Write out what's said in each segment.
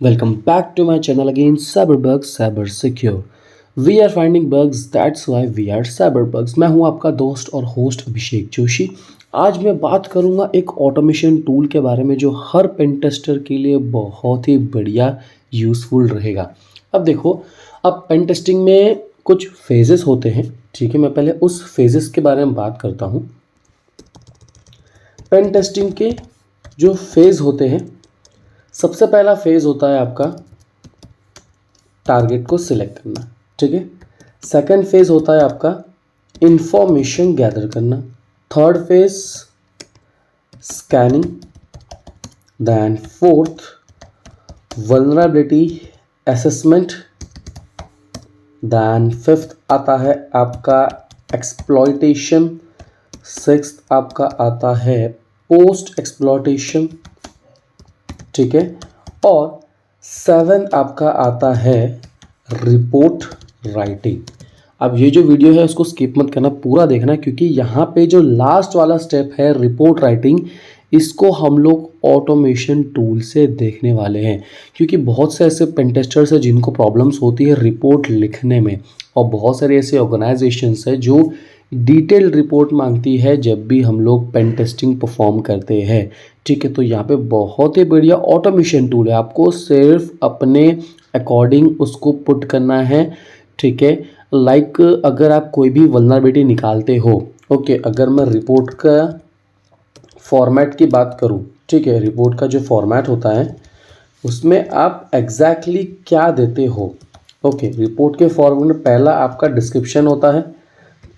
Welcome back to my channel again, Cyberbugs Cyber Secure. We are finding bugs, that's why we are Cyberbugs. मैं हूं आपका दोस्त और host अभिषेक जोशी। आज मैं बात करूंगा एक ऑटोमेशन टूल के बारे में जो हर पेन टेस्टर के लिए बहुत ही बढ़िया यूज़फुल रहेगा। अब देखो, अब पेन टेस्टिंग में कुछ फेजेस होते हैं, ठीक है। मैं पहले उस फेजेस के बारे में बात करता हूँ। पेन टेस्टिंग के जो फेज़ होते हैं, सबसे पहला फेज़ होता है आपका टारगेट को सिलेक्ट करना, ठीक है। सेकंड फेज़ होता है आपका इंफॉर्मेशन गैदर करना। Third phase scanning. Then fourth vulnerability assessment. Then fifth आता है आपका एक्सप्लॉयटेशन। सिक्स्थ आपका आता है पोस्ट एक्सप्लॉयटेशन, ठीक है। और सेवेंथ आपका आता है रिपोर्ट राइटिंग। अब ये जो वीडियो है उसको स्किप मत करना, पूरा देखना, क्योंकि यहाँ पे जो लास्ट वाला स्टेप है रिपोर्ट राइटिंग, इसको हम लोग ऑटोमेशन टूल से देखने वाले हैं। क्योंकि बहुत से ऐसे पेन टेस्टर्स हैं जिनको प्रॉब्लम्स होती है रिपोर्ट लिखने में, और बहुत सारे ऐसे ऑर्गेनाइजेशंस हैं जो डिटेल्ड रिपोर्ट मांगती है जब भी हम लोग पेन टेस्टिंग परफॉर्म करते हैं, ठीक है। तो यहाँ पे बहुत ही बढ़िया ऑटोमेशन टूल है, आपको सिर्फ अपने अकॉर्डिंग उसको पुट करना है, ठीक है। लाइक अगर आप कोई भी वल्नरेबिलिटी निकालते हो, ओके, अगर मैं रिपोर्ट का फॉर्मेट की बात करूँ, ठीक है, रिपोर्ट का जो फॉर्मेट होता है उसमें आप एग्जैक्टली क्या देते हो। ओके, रिपोर्ट के फॉर्मेट में पहला आपका डिस्क्रिप्शन होता है,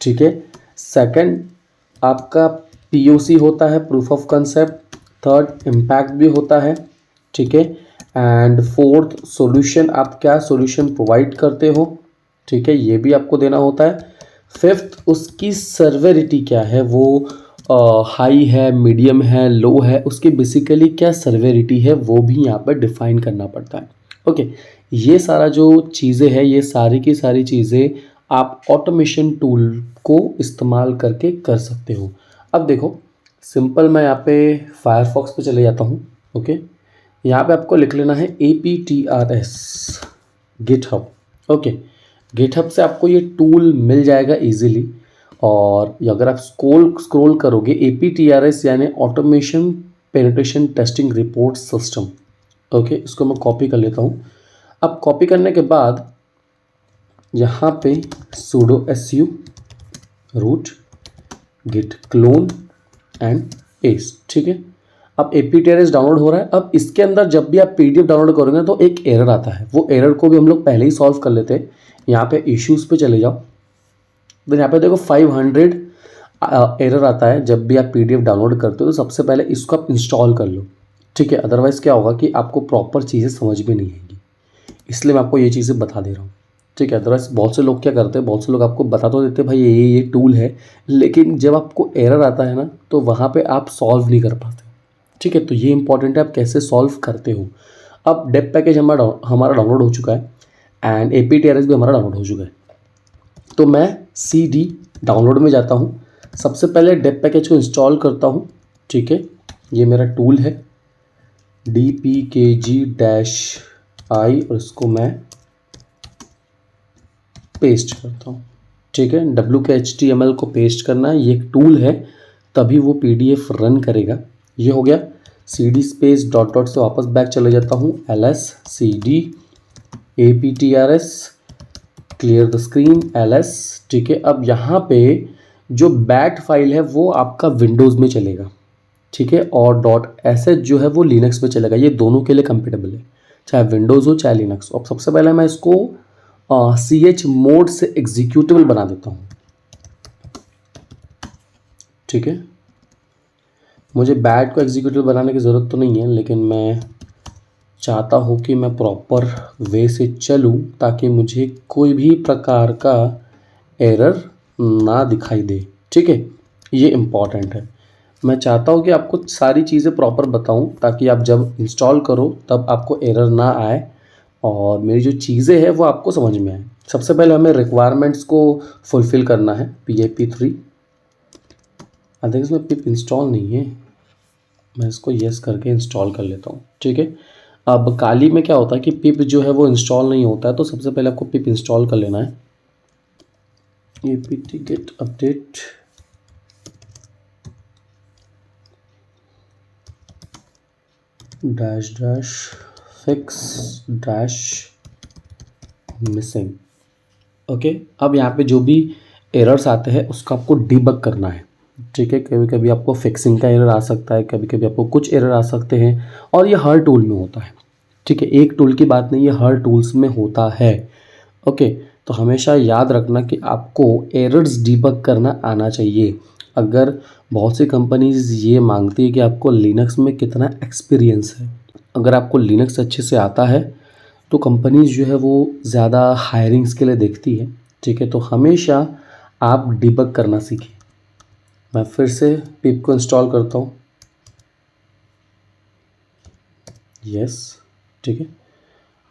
ठीक है। सेकंड आपका पीओसी होता है, proof of concept. Third impact भी होता है, ठीक है। एंड फोर्थ सॉल्यूशन, आप क्या सॉल्यूशन प्रोवाइड करते हो, ठीक है, ये भी आपको देना होता है। फिफ्थ उसकी सर्वेरिटी क्या है, वो हाई है, मीडियम है, लो है, उसकी बेसिकली क्या सर्वेरिटी है वो भी यहाँ पर डिफाइन करना पड़ता है। ओके, ये सारा जो चीज़ें हैं, ये सारी की सारी चीज़ें आप ऑटोमेशन टूल को इस्तेमाल करके कर सकते हो। अब देखो, सिंपल मैं यहाँ पे फायरफॉक्स पे चले जाता हूँ। ओके, यहाँ पे आपको लिख लेना है APTRS गिटहब। ओके, गिटहब से आपको ये टूल मिल जाएगा इजीली। और अगर आप स्क्रॉल करोगे, APTRS यानी automation penetration testing report system. Okay, इसको मैं कॉपी कर लेता हूँ। अब कॉपी करने के बाद यहाँ पे sudo su root git clone and paste, ठीक है। अब APTRS डाउनलोड हो रहा है। अब इसके अंदर जब भी आप PDF डाउनलोड करोगे तो एक एरर आता है, वो एरर को भी हम लोग पहले ही सॉल्व कर लेते हैं। यहाँ पे इश्यूज़ पे चले जाओ, तो यहाँ पे देखो 500 एरर आता है जब भी आप PDF डाउनलोड करते हो। तो सबसे पहले इसको आप इंस्टॉल कर लो, ठीक है। अदरवाइज़ क्या होगा कि आपको प्रॉपर चीज़ें समझ में नहीं आएगी, इसलिए मैं आपको ये चीज़ें बता दे रहा हूँ, ठीक है। अदरवाइज बहुत से लोग क्या करते हैं, बहुत से लोग आपको बता तो देते हैं भाई ये टूल है, लेकिन जब आपको एरर आता है ना तो वहाँ पे आप सॉल्व नहीं कर पाते, ठीक है। तो ये इंपॉर्टेंट है आप कैसे सॉल्व करते हो। अब डेप पैकेज हमारा डाउनलोड हो चुका है एंड APTRS भी हमारा डाउनलोड हो चुका है। तो मैं CD डाउनलोड में जाता हूँ, सबसे पहले डेप पैकेज को इंस्टॉल करता हूँ, ठीक है। ये मेरा टूल है DPKG-I और इसको मैं पेस्ट करता हूँ, ठीक है। WKHTML को पेस्ट करना है, ये एक टूल है, तभी वो PDF रन करेगा। ये हो गया। CD स्पेस डॉट डॉट से वापस बैक चले जाता हूँ, LS CD APTRS clear the screen LS, ठीक है। अब यहाँ पे जो बैट फाइल है वो आपका विंडोज़ में चलेगा, ठीक है, और .sh जो है वो लिनक्स में चलेगा। ये दोनों के लिए कंपेटेबल है, चाहे विंडोज़ हो चाहे लिनक्स। अब सबसे पहले मैं इसको CH मोड से एग्जीक्यूटेबल बना देता हूँ, ठीक है। मुझे बैट को एग्जीक्यूटेबल बनाने की ज़रूरत तो नहीं है, लेकिन मैं चाहता हूँ कि मैं प्रॉपर वे से चलूँ ताकि मुझे कोई भी प्रकार का एरर ना दिखाई दे, ठीक है। ये इम्पॉर्टेंट है। मैं चाहता हूँ कि आपको सारी चीज़ें प्रॉपर बताऊँ ताकि आप जब इंस्टॉल करो तब आपको एरर ना आए और मेरी जो चीज़ें हैं वो आपको समझ में आए। सबसे पहले हमें रिक्वायरमेंट्स को फुलफ़िल करना है। PIP3 आई इसमें पिप इंस्टॉल नहीं है, मैं इसको येस करके इंस्टॉल कर लेता हूँ, ठीक है। अब काली में क्या होता है कि पिप जो है वो इंस्टॉल नहीं होता है, तो सबसे पहले आपको पिप इंस्टॉल कर लेना है। apt get update dash dash fix dash missing. Okay, अब यहाँ पे जो भी एरर्स आते हैं उसका आपको डीबग करना है। ठीक है, कभी कभी आपको फिक्सिंग का एरर आ सकता है, कभी कभी आपको कुछ एरर आ सकते हैं, और ये हर टूल में होता है। ठीक है, एक टूल की बात नहीं, ये हर टूल्स में होता है। ओके, तो हमेशा याद रखना कि आपको एरर्स डीबग करना आना चाहिए। अगर बहुत सी कंपनीज ये मांगती है कि आपको लिनक्स में कितना एक्सपीरियंस है, अगर आपको लिनक्स अच्छे से आता है तो कंपनीज जो है वो ज़्यादा हायरिंग्स के लिए देखती है। ठीक है, तो हमेशा आप डिबग करना सीखें। मैं फिर से पिप को इंस्टॉल करता हूँ। यस, ठीक है,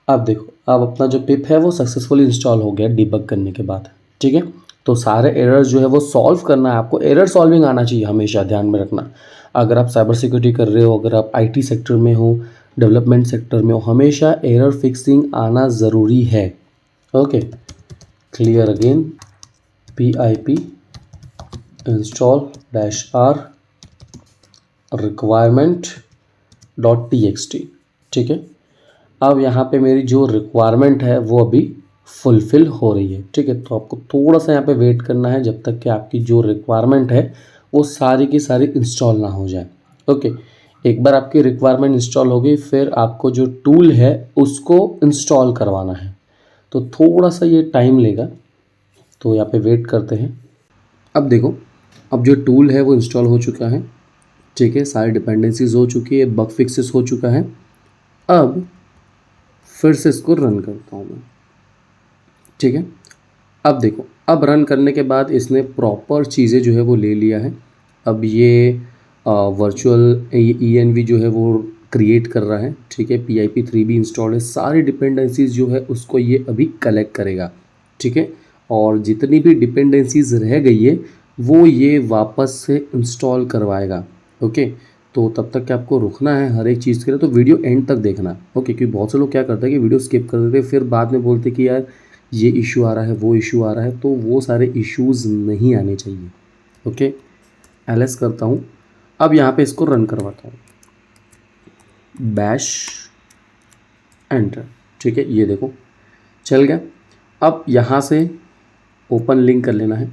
अब देखो, अब अपना जो पिप है वो सक्सेसफुली इंस्टॉल हो गया डिबग करने के बाद। ठीक है, तो सारे एरर्स जो है वो सॉल्व करना है आपको। एरर सॉल्विंग आना चाहिए, हमेशा ध्यान में रखना। अगर आप साइबर सिक्योरिटी कर रहे हो, अगर आप आईटी सेक्टर में हो, डेवलपमेंट सेक्टर में हो, हमेशा एरर फिक्सिंग आना ज़रूरी है। Okay, clear again pip install -r requirement.txt। ठीक है, अब यहाँ पे मेरी जो रिक्वायरमेंट है वो अभी फुलफ़िल हो रही है। ठीक है, तो आपको थोड़ा सा यहाँ पे वेट करना है जब तक कि आपकी जो रिक्वायरमेंट है वो सारी की सारी इंस्टॉल ना हो जाए। ओके, एक बार आपकी रिक्वायरमेंट इंस्टॉल हो गई, फिर आपको जो टूल है उसको इंस्टॉल करवाना है, तो थोड़ा सा ये टाइम लेगा, तो यहाँ पे वेट करते हैं। अब देखो, अब जो टूल है वो इंस्टॉल हो चुका है। ठीक है, सारी डिपेंडेंसीज हो चुकी है, बग फिक्सेस हो चुका है। अब फिर से इसको रन करता हूँ मैं। ठीक है, अब देखो, अब रन करने के बाद इसने प्रॉपर चीज़ें जो है वो ले लिया है। अब ये वर्चुअल ENV जो है वो क्रिएट कर रहा है। ठीक है, PIP3 भी इंस्टॉल है, सारी डिपेंडेंसीज जो है उसको ये अभी कलेक्ट करेगा। ठीक है, और जितनी भी डिपेंडेंसीज रह गई है वो ये वापस से इंस्टॉल करवाएगा। ओके, तो तब तक कि आपको रुकना है हर एक चीज़ के लिए, तो वीडियो एंड तक देखना। ओके, क्योंकि बहुत से लोग क्या करते हैं कि वीडियो स्किप कर देते हैं, फिर बाद में बोलते कि यार ये इशू आ रहा है, वो इशू आ रहा है, तो वो सारे इश्यूज़ नहीं आने चाहिए। ओके, एलएस करता हूँ। अब यहाँ पे इसको रन करवाता हूँ, बैश एंटर। ठीक है, ये देखो चल गया। अब यहाँ से ओपन लिंक कर लेना है।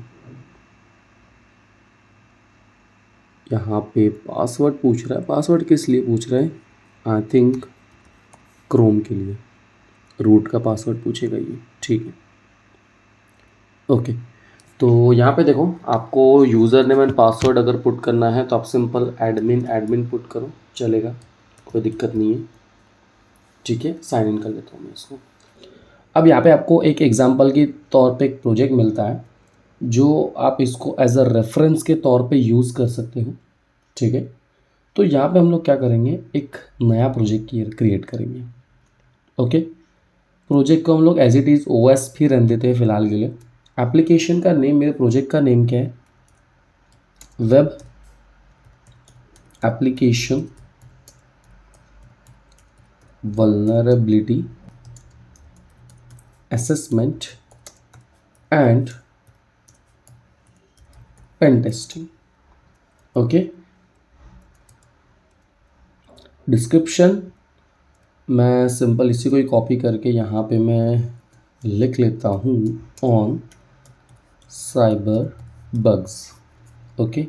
यहाँ पे पासवर्ड पूछ रहा है, पासवर्ड किस लिए पूछ रहा है? आई थिंक क्रोम के लिए, रूट का पासवर्ड पूछेगा ये। ठीक है, ओके, तो यहाँ पे देखो, आपको यूज़र नेम एंड पासवर्ड अगर पुट करना है तो आप सिंपल एडमिन पुट करो, चलेगा, कोई दिक्कत नहीं है। ठीक है, साइन इन कर लेता हूँ मैं इसको। अब यहाँ पे आपको एक एग्जांपल के तौर पे एक प्रोजेक्ट मिलता है जो आप इसको एज अ रेफरेंस के तौर पे यूज़ कर सकते हो। ठीक है, तो यहाँ पे हम लोग क्या करेंगे, एक नया प्रोजेक्ट क्रिएट करेंगे। ओके, प्रोजेक्ट को हम लोग एज इट इज़ OS भी रहने देते हैं फ़िलहाल के लिए। एप्लीकेशन का नेम, मेरे प्रोजेक्ट का नेम क्या है? Web application vulnerability assessment and pen testing. Okay, description मैं सिंपल इसी को ही कॉपी करके यहाँ पे मैं लिख लेता हूँ, on cyber bugs. Okay,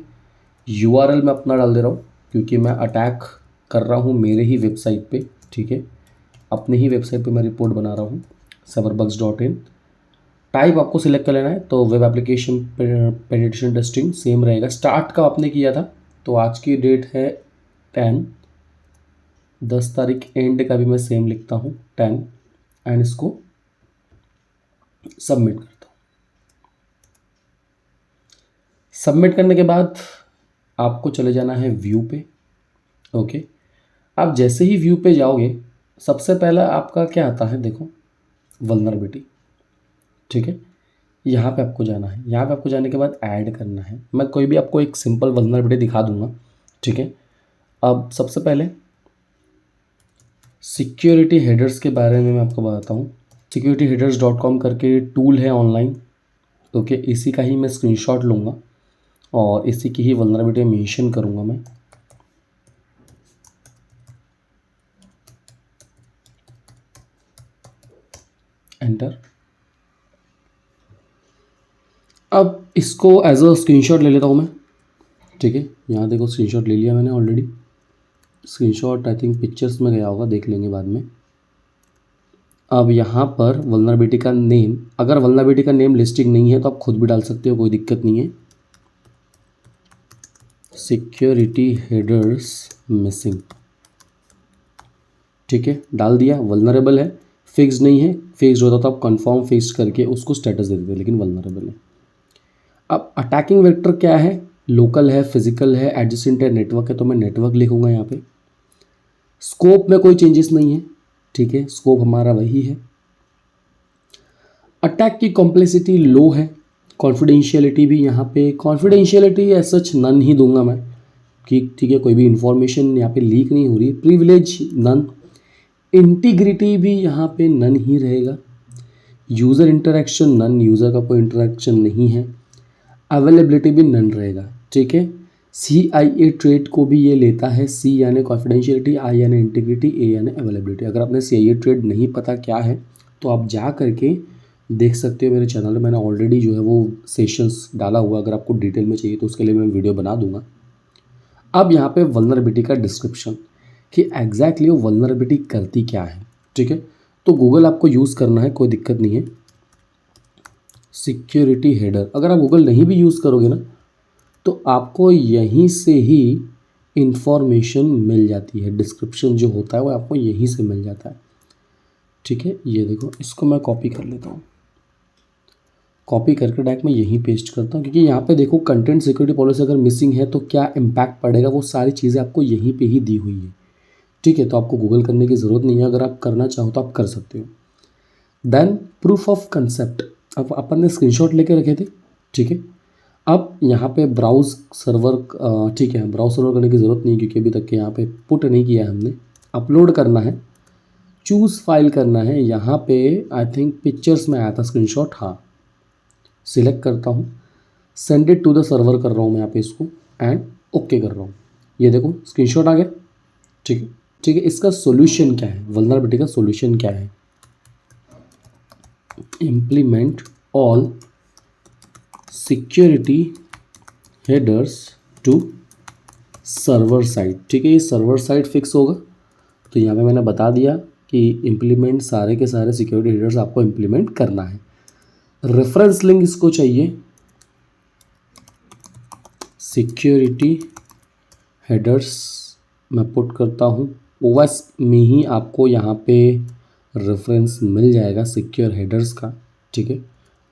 URL मैं अपना डाल दे रहा हूँ क्योंकि मैं अटैक कर रहा हूँ मेरे ही वेबसाइट पे। ठीक है, अपने ही वेबसाइट पे मैं रिपोर्ट बना रहा हूँ, cyberbugs.in। टाइप आपको सिलेक्ट कर लेना है, तो web application penetration testing same रहेगा। स्टार्ट का आपने किया था, तो आज की डेट है 10 तारीख, एंड का भी मैं सेम लिखता हूँ 10, एंड इसको सबमिट करता हूँ। सबमिट करने के बाद आपको चले जाना है व्यू पे। ओके, आप जैसे ही व्यू पे जाओगे, सबसे पहला आपका क्या आता है, देखो, वल्नरेबिलिटी। ठीक है, यहाँ पे आपको जाना है। यहाँ पे आपको जाने के बाद ऐड करना है। मैं कोई भी आपको एक सिंपल वल्नरेबिलिटी दिखा दूंगा। ठीक है, अब सबसे पहले सिक्योरिटी हेडर्स के बारे में मैं आपको बताता हूँ। securityheaders.com करके टूल है ऑनलाइन। ओके, इसी का ही मैं स्क्रीनशॉट लूँगा और इसी की ही वल्नरेबिलिटी मेंशन करूँगा मैं। एंटर। अब इसको एज अ स्क्रीनशॉट ले लेता हूँ मैं। ठीक है, यहाँ देखो स्क्रीनशॉट ले लिया मैंने already. Screenshot I think pictures में गया होगा, देख लेंगे बाद में। अब यहाँ पर वल्नरेबिलिटी का नेम, अगर वल्नरेबिलिटी का नेम लिस्टिंग नहीं है तो आप खुद भी डाल सकते हो, कोई दिक्कत नहीं है। सिक्योरिटी हेडर्स मिसिंग, ठीक है, डाल दिया। वल्नरेबल है, फिक्स नहीं है। फिक्स होता तो आप कंफर्म फिक्स करके उसको स्टेटस दे देते, लेकिन वल्नरेबल है। अब अटैकिंग वेक्टर क्या है? लोकल है, फिजिकल है, एडजेसेंट है, नेटवर्क है, तो मैं नेटवर्क लिखूंगा यहाँ पे। स्कोप में कोई चेंजेस नहीं है, ठीक है, स्कोप हमारा वही है। अटैक की कॉम्प्लेक्सिटी लो है। कॉन्फिडेंशियलिटी भी यहाँ पे, कॉन्फिडेंशियलिटी एज सच नन ही दूंगा मैं, ठीक है, कोई भी इंफॉर्मेशन यहाँ पे लीक नहीं हो रही है। Privilege none. इंटीग्रिटी भी यहाँ पे नन ही रहेगा। यूज़र इंटरेक्शन नन, यूज़र का कोई इंटरेक्शन नहीं है। अवेलेबिलिटी भी नन रहेगा, ठीक है। CIA ट्रेड को भी ये लेता है। C यानी कॉन्फिडेंशियलिटी, I यानी इंटीग्रिटी, A यानी अवेलेबिलिटी। अगर आपने CIA ट्रेड नहीं पता क्या है तो आप जा करके देख सकते हो मेरे चैनल में। मैंने ऑलरेडी जो है वो सेशंस डाला हुआ, अगर आपको डिटेल में चाहिए तो उसके लिए मैं वीडियो बना दूंगा। अब यहाँ पे वल्नरेबिलिटी का डिस्क्रिप्शन कि एग्जैक्टली वो वल्नरेबिलिटी करती क्या है, ठीक है। तो गूगल आपको यूज़ करना है, कोई दिक्कत नहीं है। सिक्योरिटी हेडर, अगर आप गूगल नहीं भी यूज़ करोगे ना तो आपको यहीं से ही इंफॉर्मेशन मिल जाती है। डिस्क्रिप्शन जो होता है वो आपको यहीं से मिल जाता है, ठीक है। ये देखो, इसको मैं कॉपी कर लेता हूँ। कॉपी करके डायरेक्ट मैं यहीं पेस्ट करता हूँ, क्योंकि यहाँ पे देखो कंटेंट सिक्योरिटी पॉलिसी अगर मिसिंग है तो क्या इम्पैक्ट पड़ेगा, वो सारी चीज़ें आपको यहीं पे ही दी हुई है, ठीक है। तो आपको गूगल करने की ज़रूरत नहीं है, अगर आप करना चाहो तो आप कर सकते हो। देन प्रूफ ऑफ कंसेप्ट, अब अपन ने स्क्रीनशॉट लेके रखे थे, ठीक है। अब यहाँ पे ब्राउज सर्वर, ठीक है, ब्राउज सर्वर करने की ज़रूरत नहीं, क्योंकि अभी तक के यहाँ पे पुट नहीं किया है हमने। अपलोड करना है, चूज़ फाइल करना है। यहाँ पे आई थिंक पिक्चर्स में आया था स्क्रीनशॉट, हाँ। सिलेक्ट करता हूँ, send it to the server कर रहा हूँ मैं यहाँ पे इसको, एंड ओके कर रहा हूँ। ये देखो स्क्रीनशॉट आ गया, ठीक है, ठीक है। इसका सॉल्यूशन क्या है, वल्नरेबिलिटी का सॉल्यूशन क्या है? Implement all security headers to server side, ठीक है। ये सर्वर साइड फिक्स होगा, तो यहाँ पे मैंने बता दिया कि इम्प्लीमेंट सारे के सारे सिक्योरिटी हेडर्स आपको इम्प्लीमेंट करना है। रेफरेंस लिंक इसको चाहिए, सिक्योरिटी हेडर्स मैं पुट करता हूँ। OS में ही आपको यहाँ पे रेफरेंस मिल जाएगा सिक्योर हेडर्स का, ठीक है।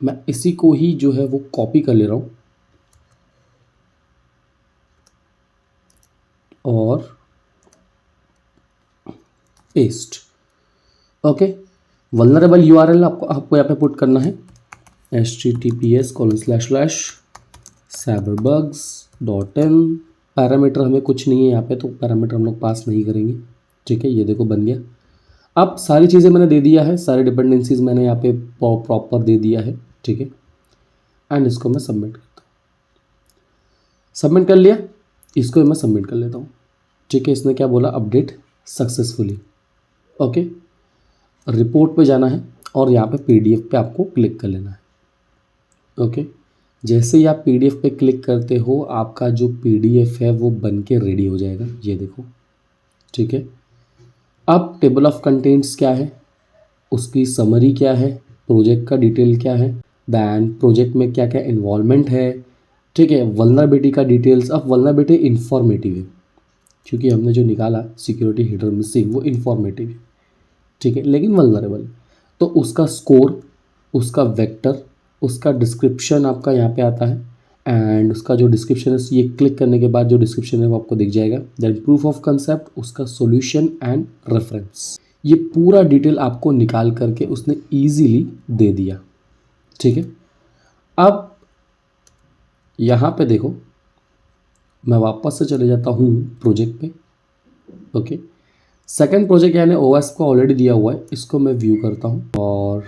मैं इसी को ही जो है वो कॉपी कर ले रहा हूँ और पेस्ट। ओके, वल्नरेबल URL आपको यहाँ पे पुट करना है, https://cyberbugs.in। पैरामीटर हमें कुछ नहीं है यहाँ पे, तो पैरामीटर हम लोग पास नहीं करेंगे, ठीक है। ये देखो बन गया। अब सारी चीज़ें मैंने दे दिया है, सारे डिपेंडेंसीज मैंने यहाँ पे प्रॉपर दे दिया है, ठीक है। एंड इसको मैं सबमिट करता हूँ। सबमिट कर लिया, इसको मैं सबमिट कर लेता हूँ, ठीक है। इसने क्या बोला, अपडेट सक्सेसफुली। ओके, रिपोर्ट पे जाना है और यहाँ पे PDF पे आपको क्लिक कर लेना है। ओके, जैसे ही आप PDF पे क्लिक करते हो आपका जो PDF है वो बन के रेडी हो जाएगा, ये देखो, ठीक है। अब टेबल ऑफ कंटेंट्स क्या है, उसकी समरी क्या है, प्रोजेक्ट का डिटेल क्या है, दैन प्रोजेक्ट में क्या क्या इन्वॉल्वमेंट है, ठीक है। वल्नरेबिलिटी का डिटेल्स, अब वल्नरेबिलिटी इन्फॉर्मेटिव है, क्योंकि हमने जो निकाला सिक्योरिटी हेडर मिसिंग वो इन्फॉर्मेटिव है, ठीक है, लेकिन वल्नरेबल। तो उसका स्कोर, उसका वेक्टर, उसका डिस्क्रिप्शन आपका यहाँ पे आता है, एंड उसका जो डिस्क्रिप्शन है ये क्लिक करने के बाद जो डिस्क्रिप्शन है वो आपको दिख जाएगा। देन प्रूफ ऑफ कंसेप्ट, उसका सॉल्यूशन एंड रेफरेंस, ये पूरा डिटेल आपको निकाल करके उसने ईजीली दे दिया, ठीक है। अब यहाँ पे देखो, मैं वापस से चले जाता हूँ प्रोजेक्ट पे। ओके, सेकंड प्रोजेक्ट यानी ओएस को ऑलरेडी दिया हुआ है, इसको मैं व्यू करता हूँ और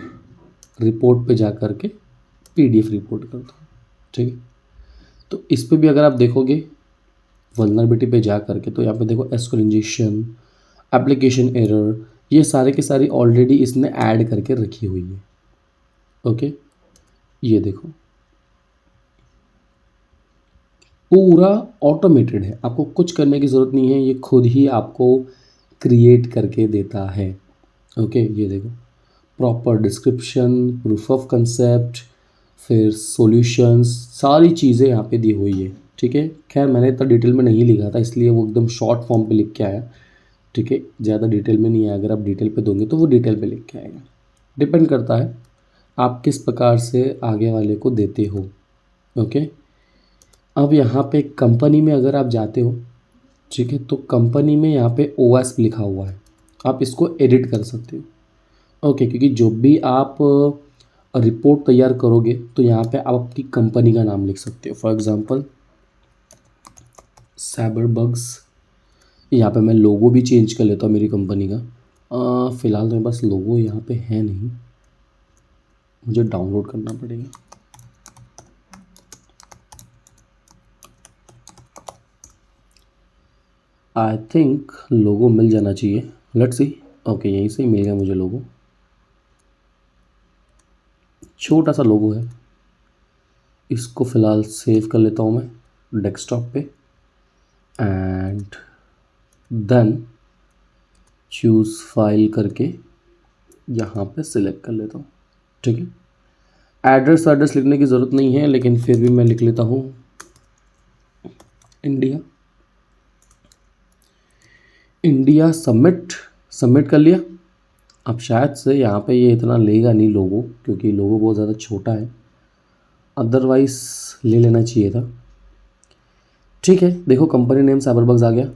रिपोर्ट पे जा कर के पीडीएफ रिपोर्ट करता हूँ। ठीक है, तो इस पे भी अगर आप देखोगे वल्नरेबिलिटी पे जा करके, तो यहाँ पे देखो एसक्यूएल इंजेक्शन, एप्लीकेशन एरर, ये सारे के सारी ऑलरेडी इसने ऐड करके रखी हुई है। ओके, ये देखो पूरा ऑटोमेटेड है, आपको कुछ करने की ज़रूरत नहीं है, ये खुद ही आपको क्रिएट करके देता है। ओके, ये देखो proper description, proof of concept, फिर सॉल्यूशंस, सारी चीज़ें यहाँ पे दी हुई है। ठीक है, खैर मैंने इतना डिटेल में नहीं लिखा था, इसलिए वो एकदम शॉर्ट फॉर्म पे लिख के आया। ठीक है, ज़्यादा डिटेल में नहीं आया, अगर आप डिटेल पे दोगे तो वो डिटेल पे लिख के आएगा। डिपेंड करता है आप किस प्रकार से आगे वाले को देते हो। ओके, अब यहाँ पे कंपनी में अगर आप जाते हो, ठीक है, तो कंपनी में यहाँ पे ओएस लिखा हुआ है, आप इसको एडिट कर सकते हो। ओके, क्योंकि जो भी आप रिपोर्ट तैयार करोगे तो यहाँ पे आप अपनी कंपनी का नाम लिख सकते हो। फॉर एग्जांपल साइबरबग्स, यहाँ पे मैं लोगो भी चेंज कर लेता हूँ मेरी कंपनी का। फ़िलहाल तो मेरे पास लोगो यहाँ पे है नहीं, मुझे डाउनलोड करना पड़ेगा। आई थिंक लोगो मिल जाना चाहिए, लेट्स सी। ओके, यहीं से ही मिल गया मुझे लोगो, छोटा सा लोगो है। इसको फ़िलहाल सेव कर लेता हूँ मैं डेस्कटॉप पे एंड देन चूज़ फाइल करके यहाँ पे सिलेक्ट कर लेता हूँ। ठीक है, एड्रेस लिखने की ज़रूरत नहीं है, लेकिन फिर भी मैं लिख लेता हूँ इंडिया। सबमिट कर लिया। अब शायद से यहाँ पे ये इतना लेगा नहीं लोगो, क्योंकि लोगो बहुत ज़्यादा छोटा है, अदरवाइज़ ले लेना चाहिए था। ठीक है, देखो कंपनी नेम साइबरबग्स आ गया।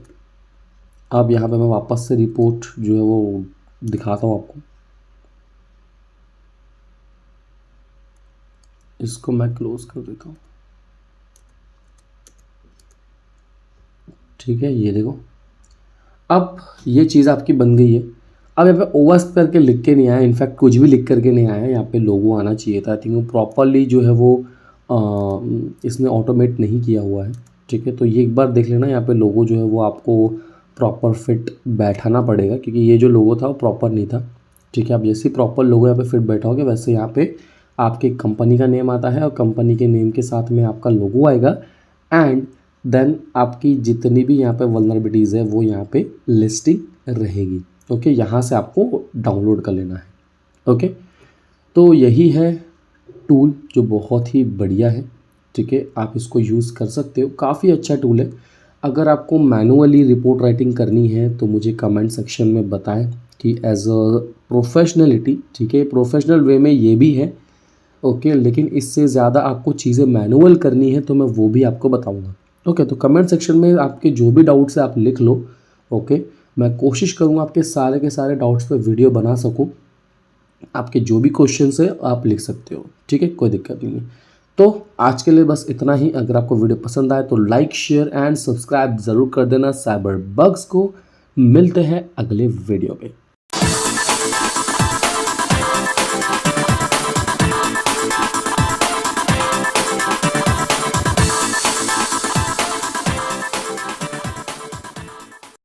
अब यहाँ पे मैं वापस से रिपोर्ट जो है वो दिखाता हूँ आपको। इसको मैं क्लोज कर देता हूँ। ठीक है, ये देखो अब ये चीज़ आपकी बन गई है। अब यहाँ पे ओएस करके लिख के नहीं आया, इनफैक्ट कुछ भी लिख करके नहीं आया, यहाँ पे लोगो आना चाहिए था। आई थिंक वो प्रॉपरली जो है वो इसने ऑटोमेट नहीं किया हुआ है। ठीक है, तो ये एक बार देख लेना, यहाँ पे लोगो जो है वो आपको प्रॉपर फिट बैठाना पड़ेगा, क्योंकि ये जो लोगो था वो प्रॉपर नहीं था। ठीक है, आप जैसे ही प्रॉपर लोगो यहाँ पे फिट बैठाओगे, वैसे यहाँ पे आपके कंपनी का नेम आता है और कंपनी के नेम के साथ में आपका लोगो आएगा एंड देन आपकी जितनी भी यहाँ पे वल्नरेबिलिटीज़ है वो यहाँ पे लिस्टिंग रहेगी। ओके, यहाँ से आपको डाउनलोड कर लेना है। ओके, तो यही है टूल जो बहुत ही बढ़िया है। ठीक है, आप इसको यूज़ कर सकते हो, काफ़ी अच्छा टूल है। अगर आपको मैनुअली रिपोर्ट राइटिंग करनी है तो मुझे कमेंट सेक्शन में बताएं कि एज अ प्रोफेशनलिटी, ठीक है, प्रोफेशनल वे में ये भी है। ओके, लेकिन इससे ज़्यादा आपको चीज़ें मैनुअल करनी है तो मैं वो भी आपको बताऊँगा। ओके, तो कमेंट सेक्शन में आपके जो भी डाउट्स है आप लिख लो। ओके, मैं कोशिश करूँगा आपके सारे के सारे डाउट्स पे वीडियो बना सकूँ। आपके जो भी क्वेश्चंस है आप लिख सकते हो। ठीक है, कोई दिक्कत नहीं है। तो आज के लिए बस इतना ही। अगर आपको वीडियो पसंद आए तो लाइक, शेयर एंड सब्सक्राइब ज़रूर कर देना साइबर बग्स को। मिलते हैं अगले वीडियो पे।